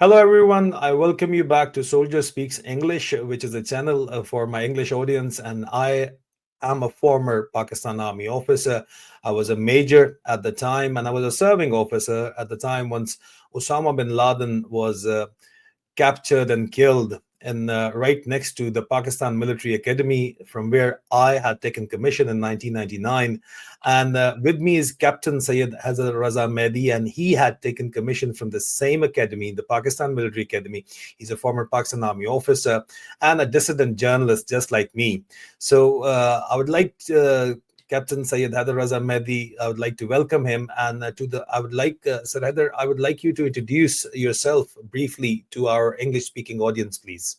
Hello, everyone. I welcome you back to Soldier Speaks English, which is a channel for my English audience. And I am a former Pakistan Army officer. I was a major at the time, and I was a serving officer at the time once Osama bin Laden was captured and killed in right next to the Pakistan Military Academy, from where I had taken commission in 1999. And with me is Captain Syed Hazar Raza Mehdi, and he had taken commission from the same academy, the Pakistan Military Academy. He's a former Pakistan Army officer and a dissident journalist, just like me. So I would like Captain Syed Haider Raza Mehdi, I would like to welcome him. And I would like, Sir Haider, I would like you to introduce yourself briefly to our English-speaking audience, please.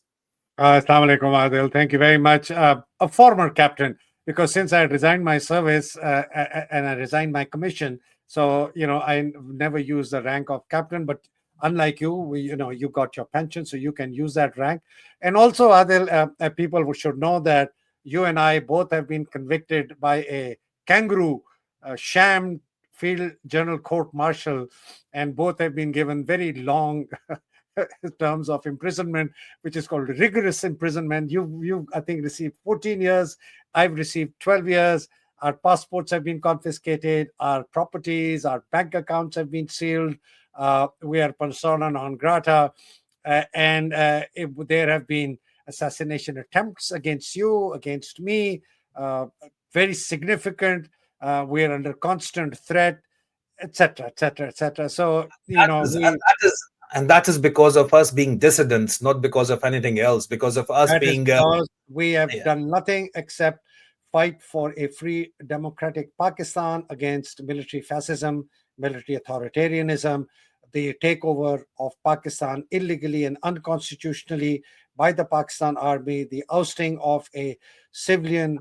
Assalamu alaikum, Adil. Thank you very much. A former captain, because since I had resigned my service and I resigned my commission, so I never used the rank of captain. But unlike you, you got your pension, so you can use that rank. And also, Adil, people should know that you and I both have been convicted by a kangaroo sham field general court martial, and both have been given very long terms of imprisonment, which is called rigorous imprisonment. You I think received 14 years. I've received 12 years. Our passports have been confiscated. Our properties, our bank accounts have been sealed. We are persona non grata, and there have been assassination attempts against you, against me, very significant. We are under constant threat, etc., etc., etc. So That is, and that is because of us being dissidents, not because of anything else. Because of us that is being, because we have yeah. done nothing except fight for a free democratic Pakistan against military fascism, military authoritarianism, the takeover of Pakistan illegally and unconstitutionally by the Pakistan army, the ousting of a civilian,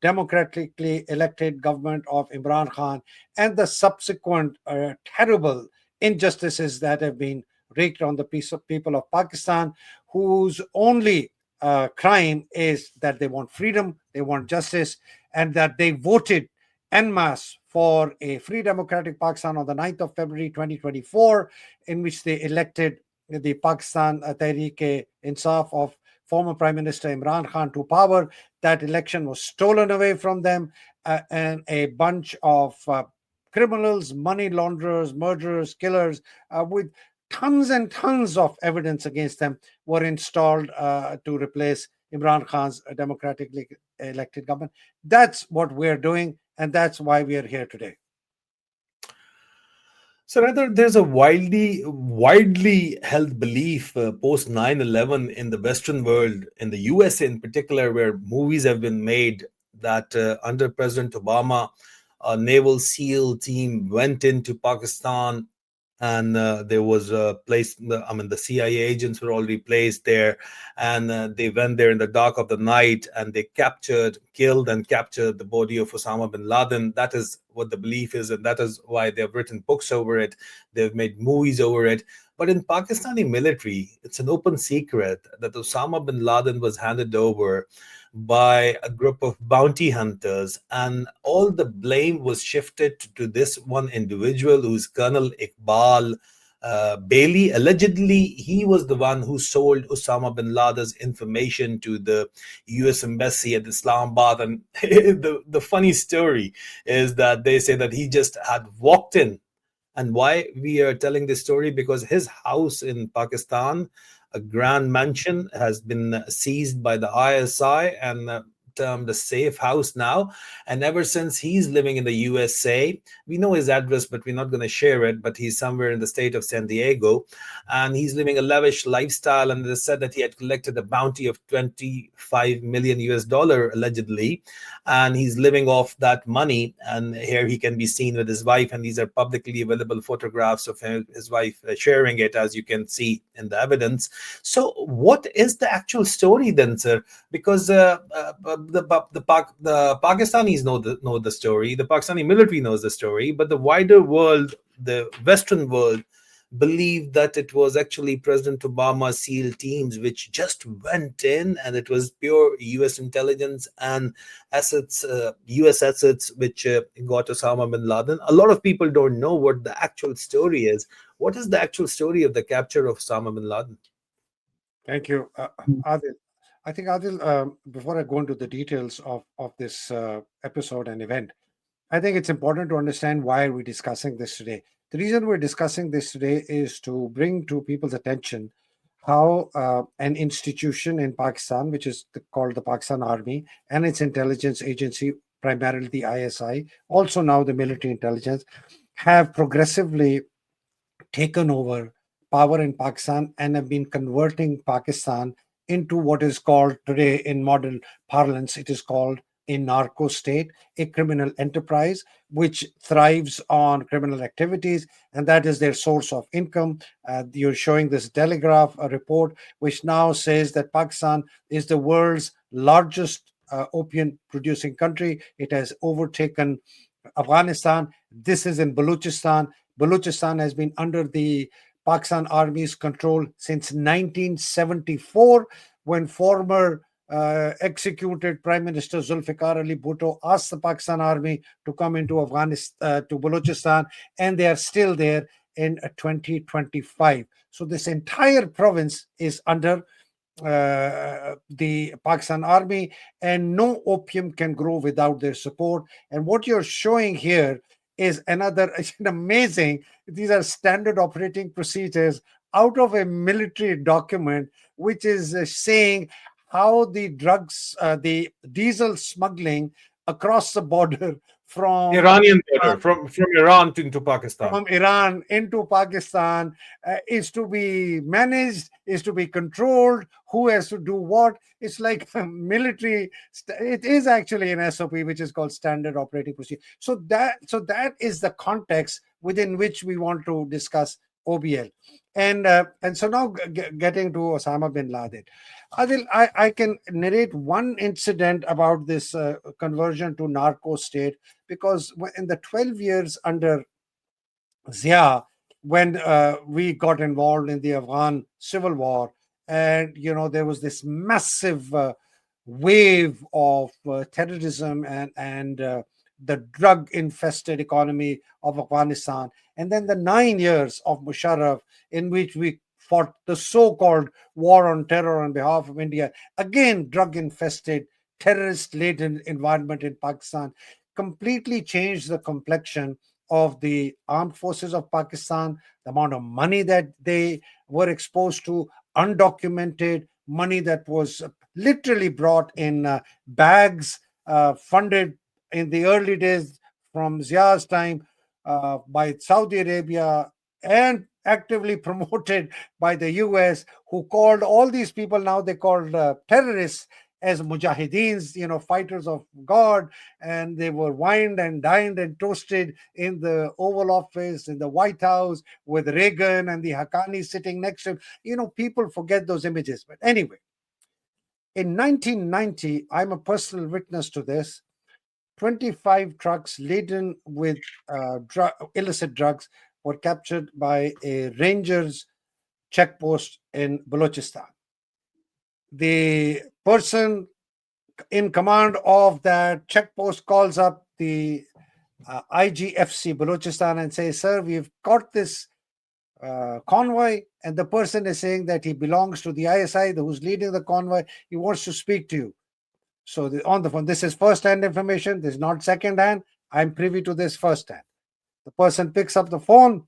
democratically elected government of Imran Khan, and the subsequent terrible injustices that have been wreaked on the people of Pakistan, whose only crime is that they want freedom, they want justice, and that they voted en masse for a free democratic Pakistan on the 9th of February 2024, in which they elected the Pakistan Tehreek-e-Insaf of former Prime Minister Imran Khan to power. That election was stolen away from them, and a bunch of criminals, money launderers, murderers, killers, with tons and tons of evidence against them, were installed to replace Imran Khan's democratically elected government. That's what we're doing, and that's why we are here today. So rather, there's a widely held belief post 9/11 in the Western world, in the USA in particular, where movies have been made, that under President Obama, a naval SEAL team went into Pakistan, and there was a place. I mean, the CIA agents were already placed there, and they went there in the dark of the night, and they killed and captured the body of Osama bin Laden. That is what the belief is, and that is why they've written books over it. They've made movies over it. But in Pakistani military, it's an open secret that Osama bin Laden was handed over by a group of bounty hunters, and all the blame was shifted to this one individual, who's Colonel Iqbal Bailey. Allegedly, he was the one who sold Osama bin Laden's information to the US Embassy at Islamabad. And the funny story is that they say that he just had walked in. And why we are telling this story? Because his house in Pakistan, a grand mansion, has been seized by the ISI and termed a safe house now. And ever since, he's living in the USA. We know his address, but we're not going to share it. But he's somewhere in the state of San Diego, and he's living a lavish lifestyle. And it is said that he had collected a bounty of 25 million US dollar allegedly, and he's living off that money. And here he can be seen with his wife, and these are publicly available photographs of his wife sharing it, as you can see in the evidence. So what is the actual story then, sir? Because the Pakistanis know the story, the Pakistani military knows the story, but the wider world, the Western world, believe that it was actually President Obama's SEAL teams which just went in, and it was pure US intelligence and assets, US assets, which got Osama bin Laden. A lot of people don't know what the actual story is. What is the actual story of the capture of Osama bin Laden? Thank you, Adil. I think, Adil, before I go into the details of this episode and event, I think it's important to understand why we're discussing this today. The reason we're discussing this today is to bring to people's attention how an institution in Pakistan, which is called the Pakistan Army, and its intelligence agency, primarily the ISI, also now the military intelligence, have progressively taken over power in Pakistan and have been converting Pakistan into what is called today in modern parlance, it is called a narco state, a criminal enterprise which thrives on criminal activities, and that is their source of income. You're showing this Telegraph a report which now says that Pakistan is the world's largest opium producing country. It has overtaken Afghanistan. This is in Balochistan. Balochistan has been under the Pakistan Army's control since 1974, when former executed Prime Minister Zulfikar Ali Bhutto asked the Pakistan Army to come into Afghanistan, to Balochistan, and they are still there in 2025. So this entire province is under the Pakistan Army, and no opium can grow without their support. And what you're showing here is another amazing. These are standard operating procedures out of a military document, which is saying how the drugs, the diesel smuggling across the border from Iranian border, from Iran into Pakistan. from Iran into Pakistan is to be managed, is to be controlled, who has to do what. It's like military, it is actually an SOP, which is called standard operating procedure. So that is the context within which we want to discuss OBL. And so now getting to Osama bin Laden. Adil, I can narrate one incident about this conversion to narco state, because in the 12 years under Zia, when we got involved in the Afghan civil war, and there was this massive wave of terrorism and the drug infested economy of Afghanistan, and then the 9 years of Musharraf, in which we fought the so-called war on terror on behalf of India, again drug infested, terrorist laden environment in Pakistan, completely changed the complexion of the armed forces of Pakistan, the amount of money that they were exposed to, undocumented money that was literally brought in bags, funded in the early days from Zia's time by Saudi Arabia, and actively promoted by the US, who called all these people, now they called terrorists, as mujahideens, fighters of God, and they were wined and dined and toasted in the Oval Office, in the White House, with Reagan and the Haqqani sitting next to him. People forget those images. But anyway, in 1990, I'm a personal witness to this. 25 trucks laden with illicit drugs were captured by a Rangers checkpost in Balochistan. The person in command of that checkpost calls up the IGFC Balochistan and says, "Sir, we've got this convoy," and the person is saying that he belongs to the ISI, who's leading the convoy. He wants to speak to you. So on the phone, this is first-hand information. This is not second-hand. I'm privy to this first-hand. The person picks up the phone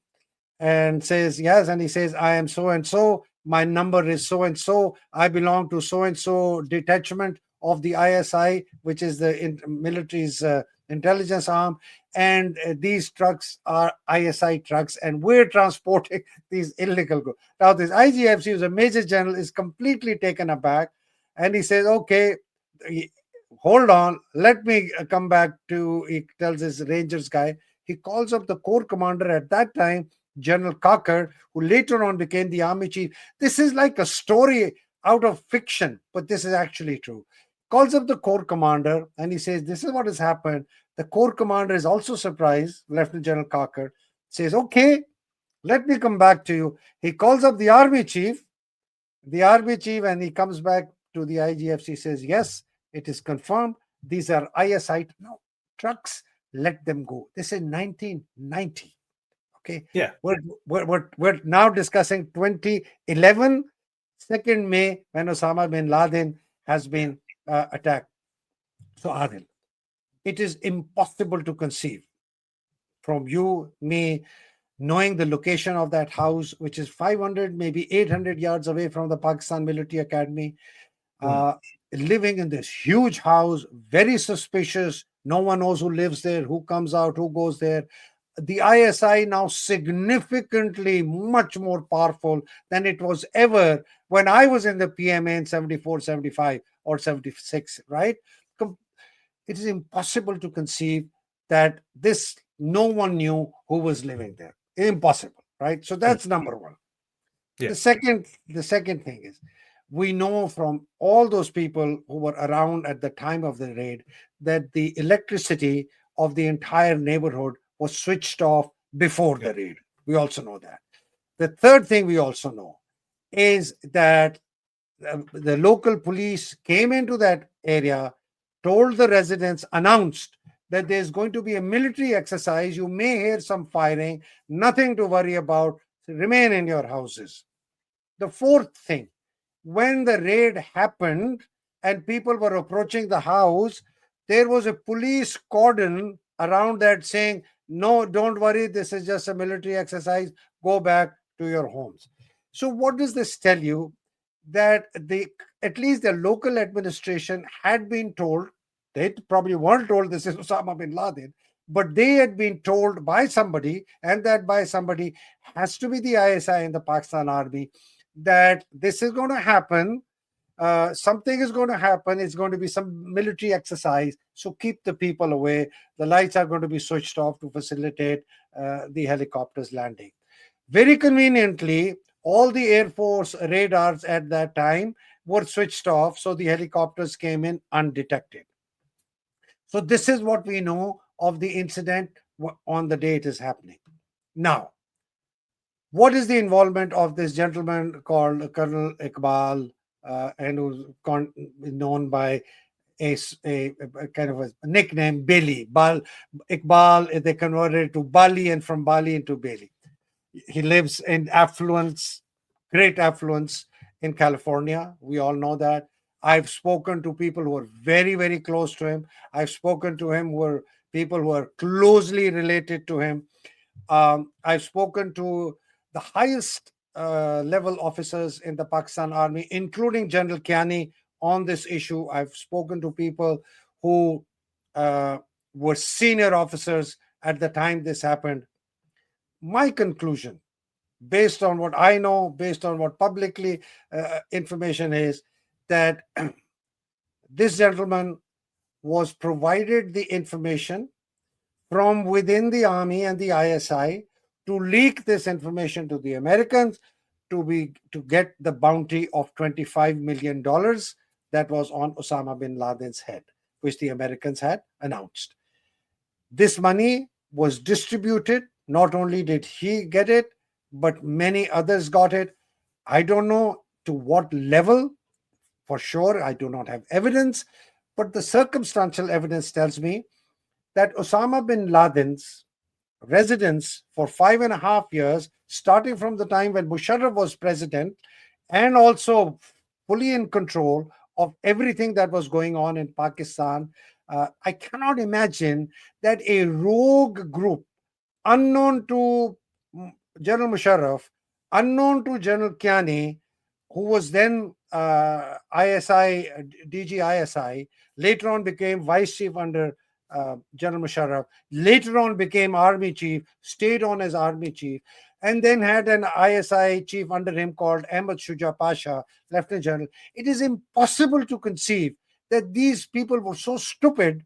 and says, "Yes," and he says, "I am so and so. My number is so and so. I belong to so and so detachment of the ISI, which is the military's intelligence arm, and these trucks are ISI trucks, and we're transporting these illegal goods." Now, this IGFC, who's a major general, is completely taken aback, and he says, "Okay, hold on, let me come back to," he tells his Rangers guy. He calls up the corps commander at that time, General Cocker, who later on became the army chief. This is like a story out of fiction, but this is actually true. Calls up the corps commander and he says, "This is what has happened." The corps commander is also surprised. Lieutenant General Cocker says, "Okay, Let me come back to you. He calls up the army chief, and he comes back to the IGFC, says, yes, it is confirmed. These are ISI no, trucks. Let them go. This is 1990. Okay. Yeah. We're now discussing 2011, 2nd May, when Osama bin Laden has been attacked. So, Adil, it is impossible to conceive from you, me, knowing the location of that house, which is 500, maybe 800 yards away from the Pakistan Military Academy, Mm. living in this huge house, very suspicious. No one knows who lives there, who comes out, who goes there. The ISI now significantly much more powerful than it was ever when I was in the PMA in 74, 75, or 76, right? It is impossible to conceive that this no one knew who was living there. Impossible, right? So Mm. that's number one. Yeah. The second thing is, we know from all those people who were around at the time of the raid that the electricity of the entire neighborhood was switched off before Yeah. the raid. We also know that. The third thing we also know is that the local police came into that area, told the residents, announced that there's going to be a military exercise. You may hear some firing, nothing to worry about. Remain in your houses. The fourth thing, when the raid happened and people were approaching the house, there was a police cordon around that saying, no, don't worry, this is just a military exercise, go back to your homes. So, what does this tell you? That at least the local administration had been told, they probably weren't told this is Osama bin Laden, but they had been told by somebody, and that by somebody has to be the ISI and the Pakistan army, that this is going to happen. Something is going to happen. It's going to be some military exercise. So keep the people away. The lights are going to be switched off to facilitate the helicopters landing. Very conveniently, all the Air Force radars at that time were switched off. So the helicopters came in undetected. So this is what we know of the incident on the day it is happening. Now, what is the involvement of this gentleman called Colonel Iqbal, and who's known by a kind of a nickname, Bailey? Iqbal, they converted to Bali, and from Bali into Bailey. He lives in affluence, great affluence in California. We all know that. I've spoken to people who are very, very close to him. I've spoken to him who are people who are closely related to him. I've spoken to the highest level officers in the Pakistan Army, including General Kiani, on this issue. I've spoken to people who uh, were senior officers at the time this happened. My conclusion, based on what I know, based on what publicly information is, that this gentleman was provided the information from within the army and the ISI to leak this information to the Americans to get the bounty of $25 million that was on Osama bin Laden's head, which the Americans had announced. This money was distributed. Not only did he get it, but many others got it. I don't know to what level, for sure. I do not have evidence, but the circumstantial evidence tells me that Osama bin Laden's residence for 5.5 years, starting from the time when Musharraf was president, and also fully in control of everything that was going on in Pakistan. I cannot imagine that a rogue group unknown to General Musharraf, unknown to General Kiani, who was then ISI, DG ISI, later on became vice chief under General Musharraf, later on became army chief, stayed on as army chief, and then had an ISI chief under him called Ahmad Shuja Pasha, Lieutenant General. It is impossible to conceive that these people were so stupid,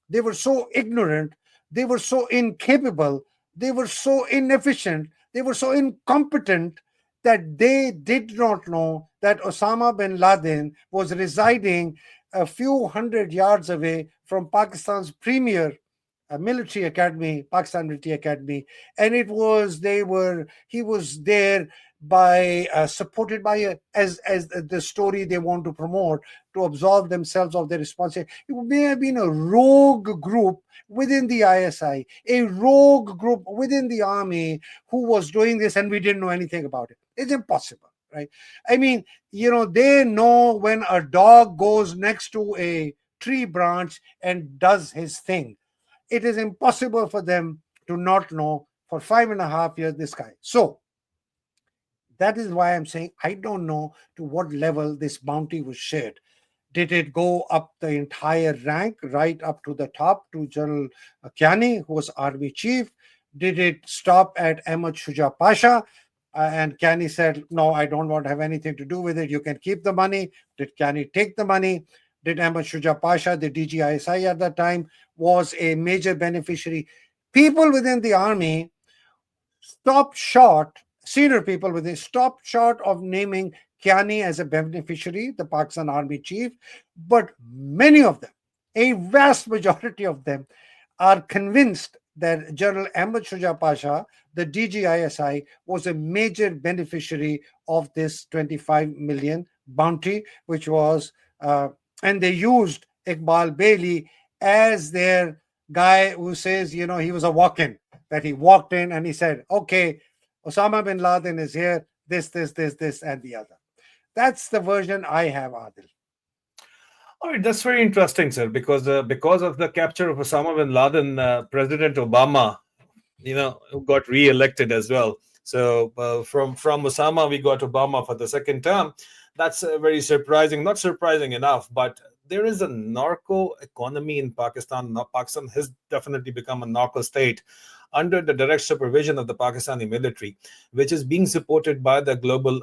they were so ignorant, they were so incapable, they were so inefficient, they were so incompetent that they did not know that Osama bin Laden was residing a few hundred yards away from Pakistan's premier military academy, Pakistan Military Academy, and he was there by supported by as the story they want to promote to absolve themselves of their responsibility. It may have been a rogue group within the ISI, a rogue group within the army who was doing this, and we didn't know anything about it. It's impossible, right? I mean, they know when a dog goes next to a tree branch and does his thing. It is impossible for them to not know for 5.5 years this guy. So that is why I'm saying I don't know to what level this bounty was shared. Did it go up the entire rank, right up to the top to General Kiani, who was army chief? Did it stop at Ahmad Shuja Pasha? And Kiani said, no, I don't want to have anything to do with it. You can keep the money. Did Kiani take the money? Did Ahmad Shuja Pasha, the DGISI at that time, was a major beneficiary? People within the army stopped short, senior people within stopped short of naming Kiani as a beneficiary, the Pakistan Army chief, but many of them, a vast majority of them, are convinced that General Ahmad Shuja Pasha, the DGISI, was a major beneficiary of this 25 million bounty, which was, and they used Iqbal Bailey as their guy who says, he was a walk in, that he walked in and he said, okay, Osama bin Laden is here, this, and the other. That's the version I have, Adil. All right, that's very interesting, sir. Because of the capture of Osama bin Laden, President Obama, got re-elected as well. So from Osama, we got Obama for the second term. That's very surprising. Not surprising enough, but there is a narco economy in Pakistan. Now, Pakistan has definitely become a narco state under the direct supervision of the Pakistani military, which is being supported by the global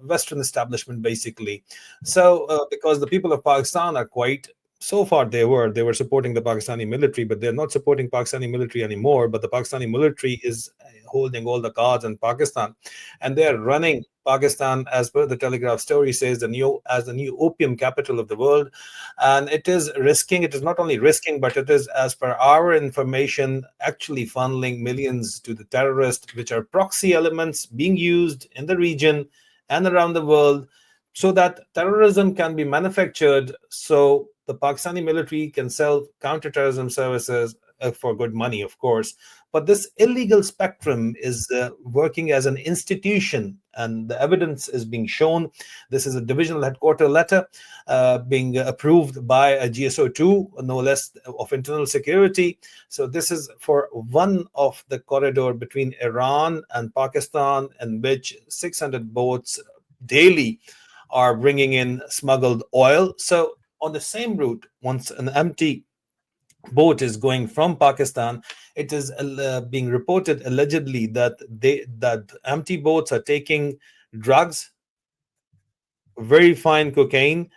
Western establishment, basically. So, because the people of Pakistan are quite so far they were supporting the Pakistani military, but they're not supporting Pakistani military anymore. But the Pakistani military is holding all the cards in Pakistan, and they are running Pakistan, as per the Telegraph story says, the new opium capital of the world. And it is risking. It is not only risking, but it is, as per our information, actually funneling millions to the terrorists, which are proxy elements being used in the region and around the world, so that terrorism can be manufactured, so the Pakistani military can sell counterterrorism services for good money, of course. But this illegal spectrum is working as an institution, and the evidence is being shown. This is a divisional headquarter letter being approved by a GSO2, no less, of internal security. So this is for one of the corridor between Iran and Pakistan, in which 600 boats daily are bringing in smuggled oil. So on the same route, once an empty boat is going from Pakistan, it is being reported allegedly that empty boats are taking drugs, very fine cocaine,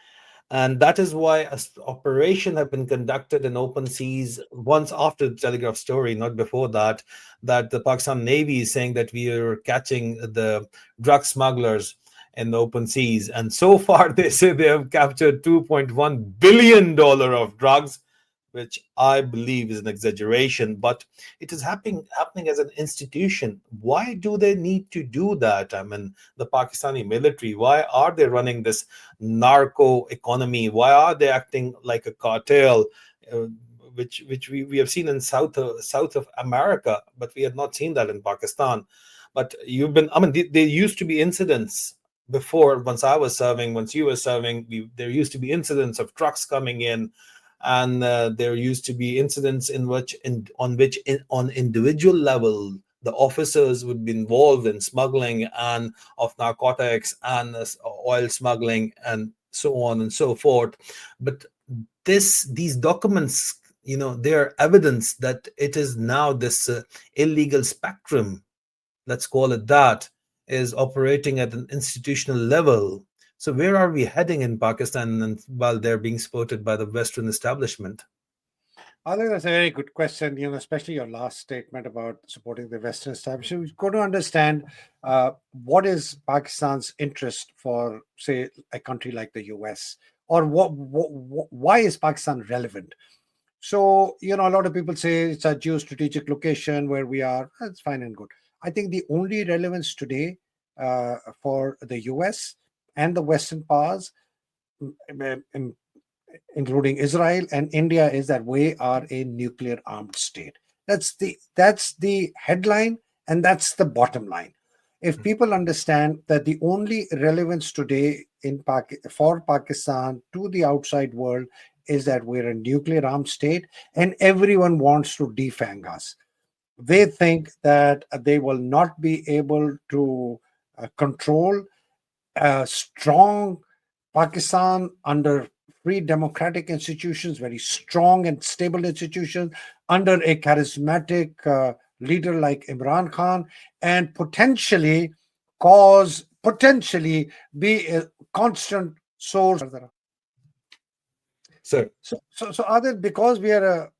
and that is why an operation have been conducted in open seas once after the Telegraph story, not before that. That the Pakistan Navy is saying that we are catching the drug smugglers in the open seas, and so far they say they have captured $2.1 billion of drugs, which I believe is an exaggeration, but it is happening as an institution. Why do they need to do that? I mean, the Pakistani military, why are they running this narco economy? Why are they acting like a cartel? Uh, which we have seen in south of America, but we have not seen that in Pakistan. But I mean, there used to be incidents before, once I was serving, once you were serving, there used to be incidents of trucks coming in, and there used to be incidents on individual level the officers would be involved in smuggling and of narcotics and oil smuggling and so on and so forth. But these documents, they're evidence that it is now this illegal spectrum, let's call it that, is operating at an institutional level. So where are we heading in Pakistan, and while they're being supported by the Western establishment? I think that's a very good question, especially your last statement about supporting the Western establishment. We've got to understand what is Pakistan's interest for, say, a country like the US, or why is Pakistan relevant? So, a lot of people say it's a geostrategic location where we are. That's fine and good. I think the only relevance today for the US and the Western powers, mm, mm, including Israel and India, is that we are a nuclear armed state. That's the headline, and that's the bottom line. If people understand that the only relevance today for Pakistan to the outside world is that we're a nuclear armed state and everyone wants to defang us, they think that they will not be able to control a strong Pakistan under free democratic institutions, very strong and stable institutions, under a charismatic leader like Imran Khan, and potentially be a constant source. Sir. So Adil, because we are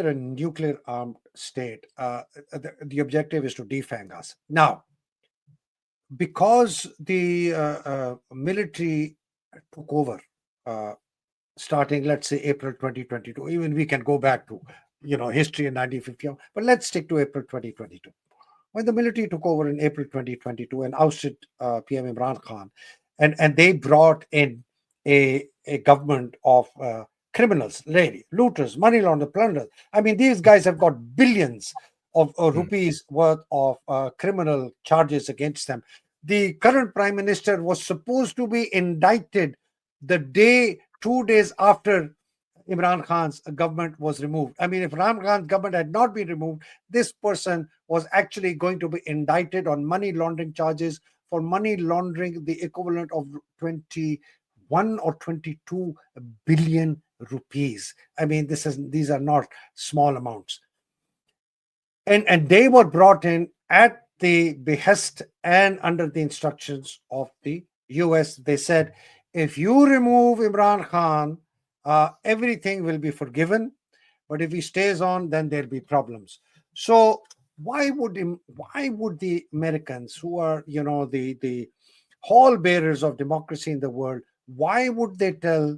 a nuclear armed state, the objective is to defang us. Now, because the military took over, starting, let's say, April 2022, even we can go back to history in 1950, but let's stick to April 2022. When the military took over in April 2022 and ousted PM Imran Khan, and they brought in a government of criminals, really, looters, money launderers, plunderers. I mean, these guys have got billions of rupees worth of criminal charges against them. The current prime minister was supposed to be indicted the day, 2 days after Imran Khan's government was removed. I mean, if Imran Khan's government had not been removed, this person was actually going to be indicted on money laundering charges for money laundering the equivalent of 21 or 22 billion rupees. I mean, these are not small amounts. And they were brought in at the behest and under the instructions of the US. They said, if you remove Imran Khan, everything will be forgiven. But if he stays on, then there'll be problems. So why would the Americans, who are the hall bearers of democracy in the world, why would they tell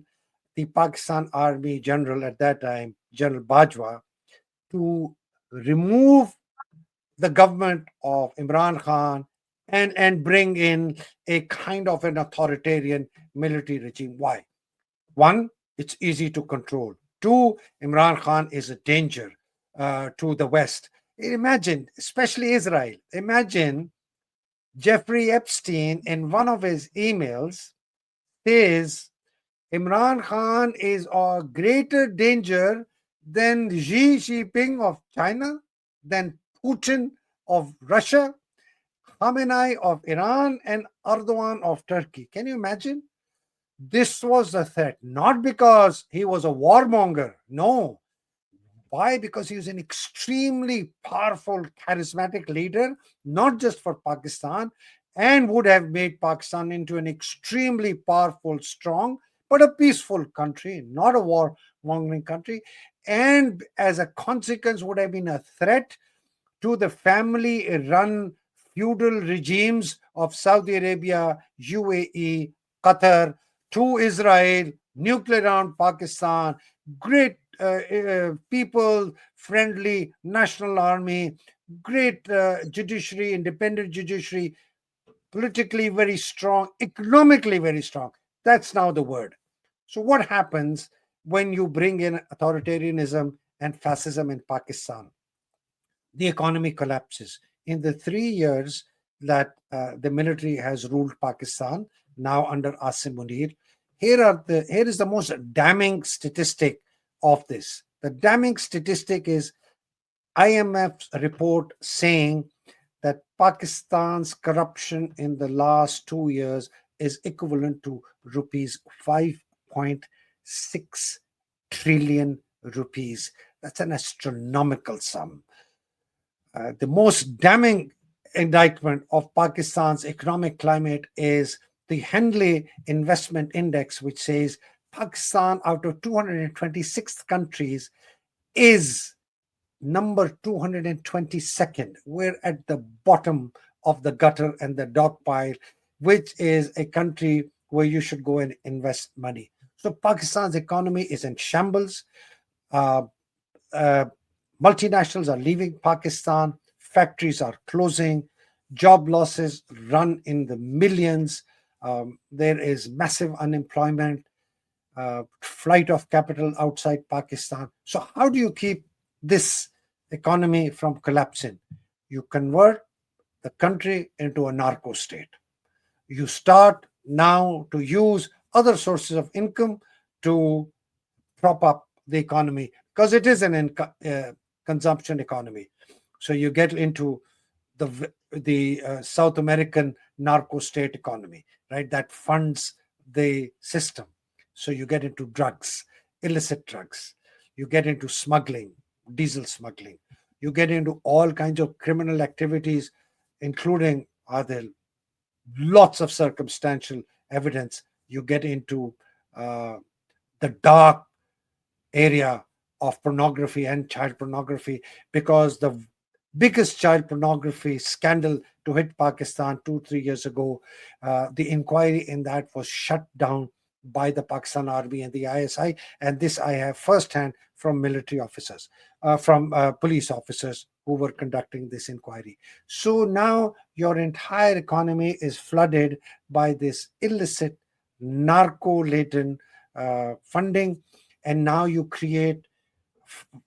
the Pakistan Army general at that time, General Bajwa, to remove the government of Imran Khan and bring in a kind of an authoritarian military regime? Why? One, it's easy to control. Two, Imran Khan is a danger to the West. Imagine, especially Israel, imagine Jeffrey Epstein in one of his emails says Imran Khan is a greater danger than Xi Jinping of China, than Putin of Russia, Khamenei of Iran, and Erdogan of Turkey. Can you imagine? This was the threat, not because he was a warmonger. No. Why? Because he was an extremely powerful, charismatic leader, not just for Pakistan, and would have made Pakistan into an extremely powerful, strong, but a peaceful country, not a warmongering country. And as a consequence, would have been a threat to the family run feudal regimes of Saudi Arabia, UAE, Qatar, to Israel, nuclear armed Pakistan, great people friendly national army, great judiciary, independent judiciary, politically very strong, economically very strong. That's now the word. So, what happens when you bring in authoritarianism and fascism in Pakistan? The economy collapses. In the 3 years that the military has ruled Pakistan, now under Asim Munir, here is the most damning statistic of this. The damning statistic is IMF's report saying that Pakistan's corruption in the last 2 years is equivalent to rupees 5.6 trillion rupees. That's an astronomical sum. The most damning indictment of Pakistan's economic climate is the Henley Investment Index, which says Pakistan, out of 226 countries, is number 222nd. We're at the bottom of the gutter and the dog pile, which is a country where you should go and invest money. So Pakistan's economy is in shambles. Uh, uh, Multinationals are leaving Pakistan, factories are closing, job losses run in the millions. There is massive unemployment, flight of capital outside Pakistan. So, how do you keep this economy from collapsing? You convert the country into a narco state. You start now to use other sources of income to prop up the economy because it is an consumption economy. So you get into the South American narco state economy, right? That funds the system. So you get into drugs, illicit drugs. You get into smuggling, diesel smuggling. You get into all kinds of criminal activities, including Adil, lots of circumstantial evidence. You get into uh, the dark area of pornography and child pornography because the biggest child pornography scandal to hit Pakistan 2 3 years ago, the inquiry in that was shut down by the Pakistan Army and the ISI, and this I have firsthand from military officers, from police officers who were conducting this inquiry. So now your entire economy is flooded by this illicit, narco-laden funding, and now you create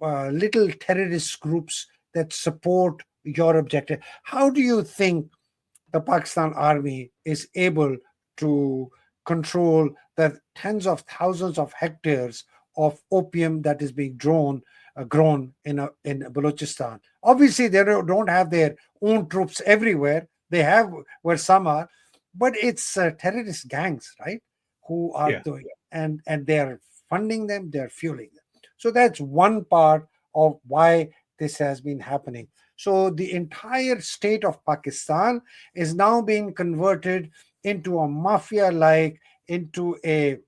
little terrorist groups that support your objective. How do you think the Pakistan army is able to control the tens of thousands of hectares of opium that is being grown in Balochistan? Obviously, they don't have their own troops everywhere. They have where some are, but it's terrorist gangs, right? Who are Yeah. doing, and they are funding them, they are fueling them. So that's one part of why this has been happening. So the entire state of Pakistan is now being converted into a mafia like, into a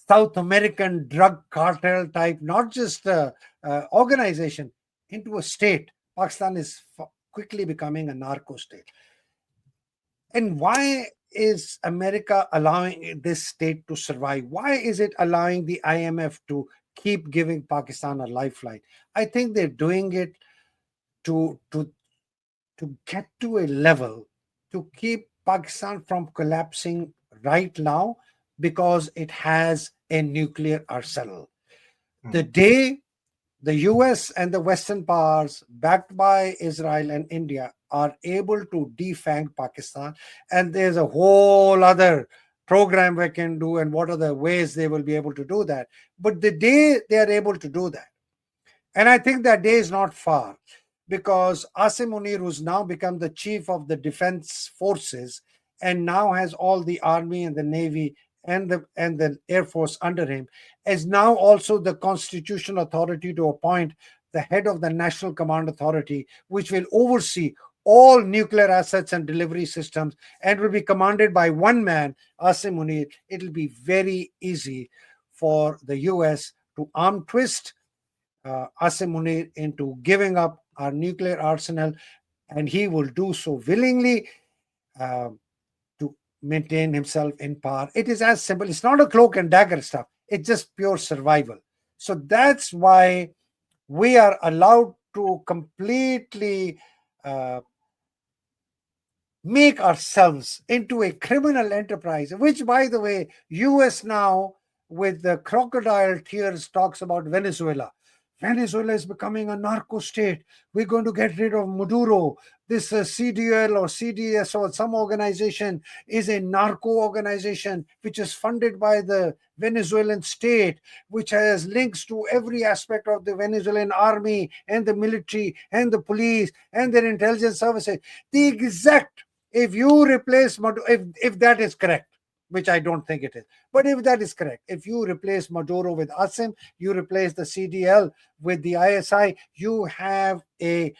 South American drug cartel type, not just a, organization, into a state. Pakistan is quickly becoming a narco state. And why is America allowing this state to survive? Why is it allowing the IMF to keep giving Pakistan a lifeline? I think they're doing it to to to get to a level to keep Pakistan from collapsing right now because it has a nuclear arsenal. The Mm. day the US and the Western powers, backed by Israel and India, are able to defang Pakistan, and there's a whole other program we can do, and what are the ways they will be able to do that. But the day they are able to do that, and I think that day is not far, because Asim Munir, who's now become the chief of the defense forces and now has all the army and the navy and the air force under him, is now also the constitutional authority to appoint the head of the National Command Authority, which will oversee all nuclear assets and delivery systems and will be commanded by one man, Asim Munir. It will be very easy for the US to arm twist Asim Munir into giving up our nuclear arsenal, and he will do so willingly uh, to maintain himself in power. It is as simple. It's not a cloak and dagger stuff. It's just pure survival. So that's why we are allowed to completely uh, make ourselves into a criminal enterprise, which, by the way, US now, with the crocodile tears, talks about Venezuela. Venezuela is becoming a narco state. We're going to get rid of Maduro. This CDL or CDS or some organization is a narco organization which is funded by the Venezuelan state, which has links to every aspect of the Venezuelan army and the military and the police and their intelligence services. The exact, if you replace Maduro, if that is correct, which I don't think it is, but if that is correct, if you replace Maduro with Asim, you replace the CDL with the ISI, you have a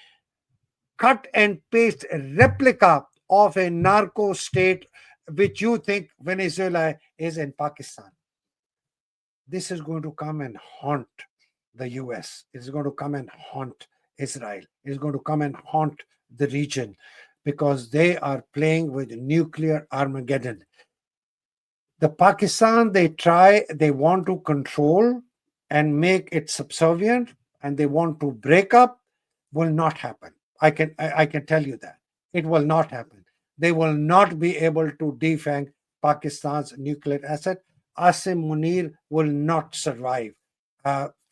cut and paste replica of a narco state, which you think Venezuela is in Pakistan. This is going to come and haunt the US. It's going to come and haunt Israel. It's going to come and haunt the region because they are playing with nuclear Armageddon. The Pakistan they want to control and make it subservient, and they want to break up, will not happen. I can tell you that it will not happen. They will not be able to defang Pakistan's nuclear asset. Asim Munir will not survive.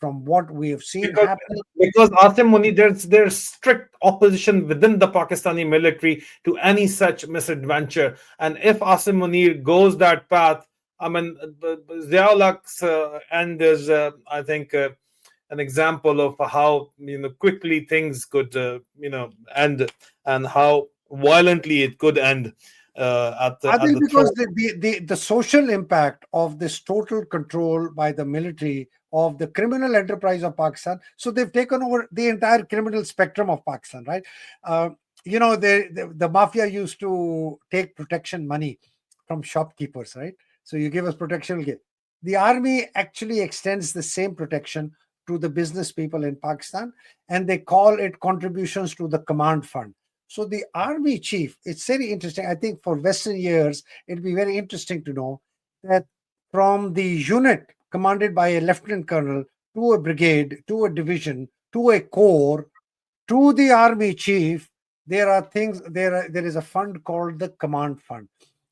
From what we have seen because happen, because Asim Muni, there's strict opposition within the Pakistani military to any such misadventure, and if Asim Munir goes that path, I mean, Ziaulak's end is, I think, an example of how quickly things could end, and how violently it could end at Adil, the because throat. the social impact of this total control by the military of the criminal enterprise of Pakistan, so they've taken over the entire criminal spectrum of Pakistan, right? Uh, the mafia used to take protection money from shopkeepers, right? So you give us protection, we'll give. The army actually extends the same protection to the business people in Pakistan, and they call it contributions to the command fund. So the army chief, it's very interesting. I think for Western years, it'll be very interesting to know that from the unit commanded by a lieutenant colonel to a brigade, to a division, to a corps, to the army chief, there are things, there is a fund called the command fund.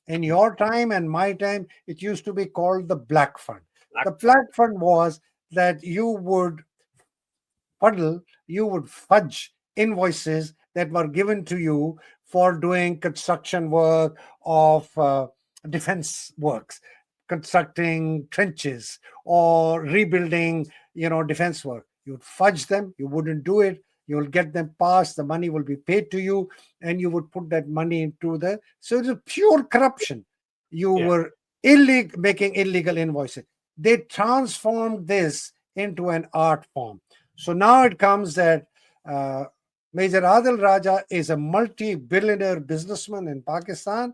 In your time and my time, it used to be called the black fund. The black fund was that you would fudge invoices that were given to you for doing construction work of defense works, constructing trenches or rebuilding, defense work. You'd fudge them, you wouldn't do it, you'll get them passed, the money will be paid to you, and you would put that money into so it's a pure corruption. You Yeah. were making illegal invoices. They transformed this into an art form. So now it comes that uh, Major Adil Raja is a multi-billionaire businessman in Pakistan,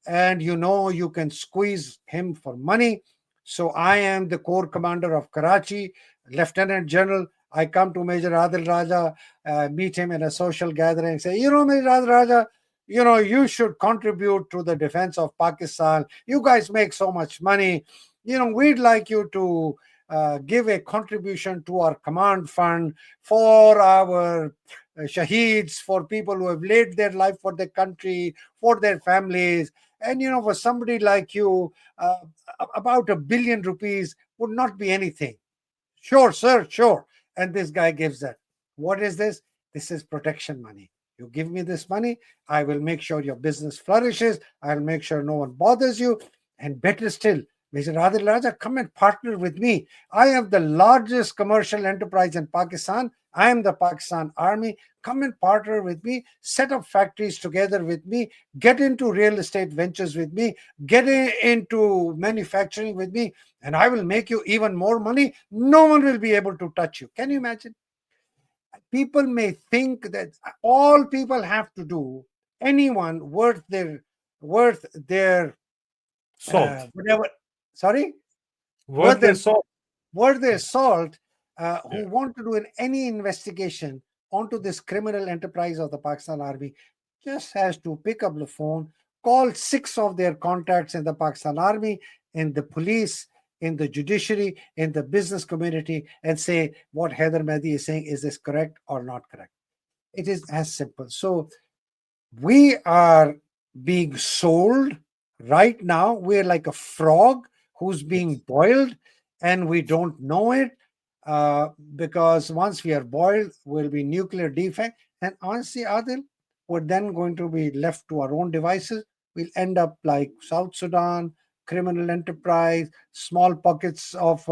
and you can squeeze him for money. So I am the corps commander of Karachi, Lieutenant General. I come to Major Adil Raja, meet him in a social gathering, say, Major Adil Raja, you should contribute to the defense of Pakistan. You guys make so much money. We'd like you to give a contribution to our command fund for our shaheeds, for people who have laid their life for their country, for their families. And, for somebody like you, about 1 billion rupees would not be anything. Sure, sir, sure. And this guy gives that. What is this? This is protection money. You give me this money, I will make sure your business flourishes. I'll make sure no one bothers you. And better still, Mr. Adil Raja, come and partner with me. I have the largest commercial enterprise in Pakistan. I am the Pakistan Army. Come and partner with me, set up factories together with me, get into real estate ventures with me, into manufacturing with me, and I will make you even more money. No one will be able to touch you. Can you imagine? People may think that all people have to do, anyone worth their Salt. whatever, sorry, worth Worth their their salt. worth their salt, Yeah. who want to do any investigation onto this criminal enterprise of the Pakistan Army, just has to pick up the phone, call 6 of their contacts in the Pakistan Army, in the police, in the judiciary, in the business community, and say, what Haider Mehdi is saying, is this correct or not correct? It is as simple. So we are being sold right now. We're like a frog who's being Yes. boiled, and we don't know it, because once we are boiled, we'll be nuclear defect. And honestly, Adil, we're then going to be left to our own devices. We'll end up like South Sudan, criminal enterprise, small pockets of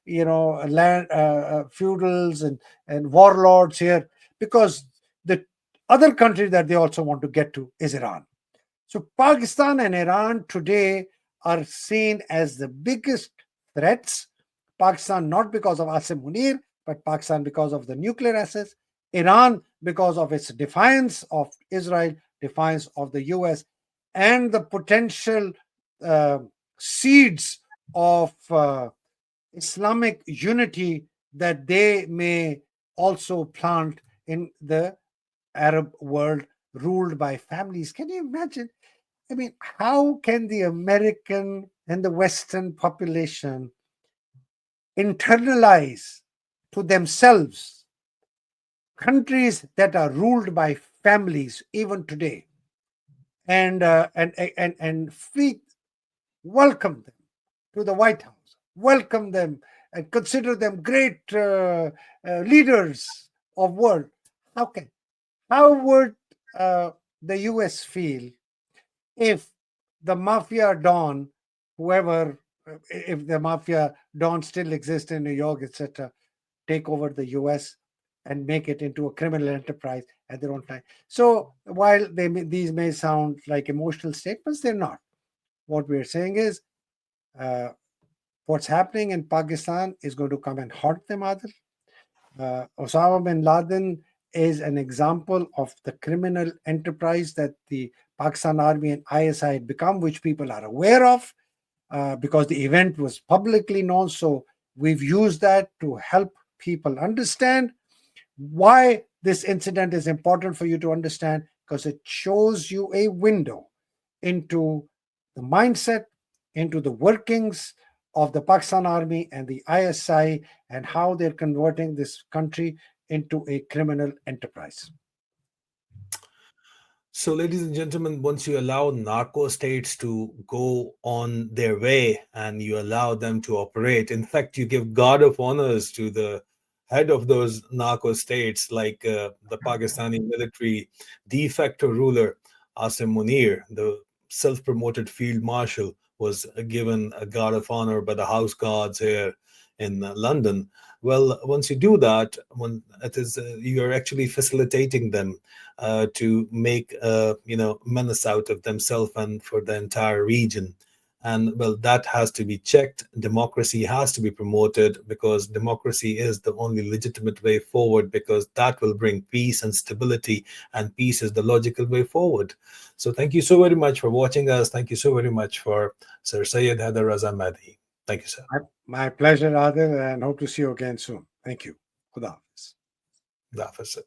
land, feudals and warlords here, because the other country that they also want to get to is Iran. So Pakistan and Iran today are seen as the biggest threats. Pakistan not because of Asim Munir, but Pakistan because of the nuclear assets. Iran because of its defiance of Israel, defiance of the US, and the potential uh, seeds of Islamic unity that they may also plant in the Arab world ruled by families. Can you imagine? I mean, how can the American and the Western population internalize to themselves countries that are ruled by families even today, and welcome them to the White House, welcome them and consider them great leaders of world. How would the US feel if the mafia don, whoever, if the mafia don still exists in New York, etc., take over the US and make it into a criminal enterprise at their own time? So while these may sound like emotional statements, they're not. What we're saying is what's happening in Pakistan is going to come and haunt them, Adil. Osama bin Laden is an example of the criminal enterprise that the Pakistan Army and ISI had become, which people are aware of because the event was publicly known. So we've used that to help people understand why this incident is important for you to understand, because it shows you a window into the mindset, into the workings of the Pakistan Army and the ISI, and how they're converting this country into a criminal enterprise. So, ladies and gentlemen, once you allow narco states to go on their way and you allow them to operate, in fact, you give guard of honors to the head of those narco states, like the Pakistani military de facto ruler, Asim Munir, the self promoted field marshal, was given a guard of honor by the house guards here in London. Well, once you do that, when it is you're actually facilitating them to make menace out of themselves and for the entire region. And well, that has to be checked. Democracy has to be promoted, because democracy is the only legitimate way forward, because that will bring peace and stability, and peace is the logical way forward. So thank you so very much for watching us. Thank you so very much for Sir Syed Haider Raza Mehdi. Thank you, sir. My pleasure, Adil, and hope to see you again soon. Thank you. Khuda Hafiz. Khuda Hafiz, sir.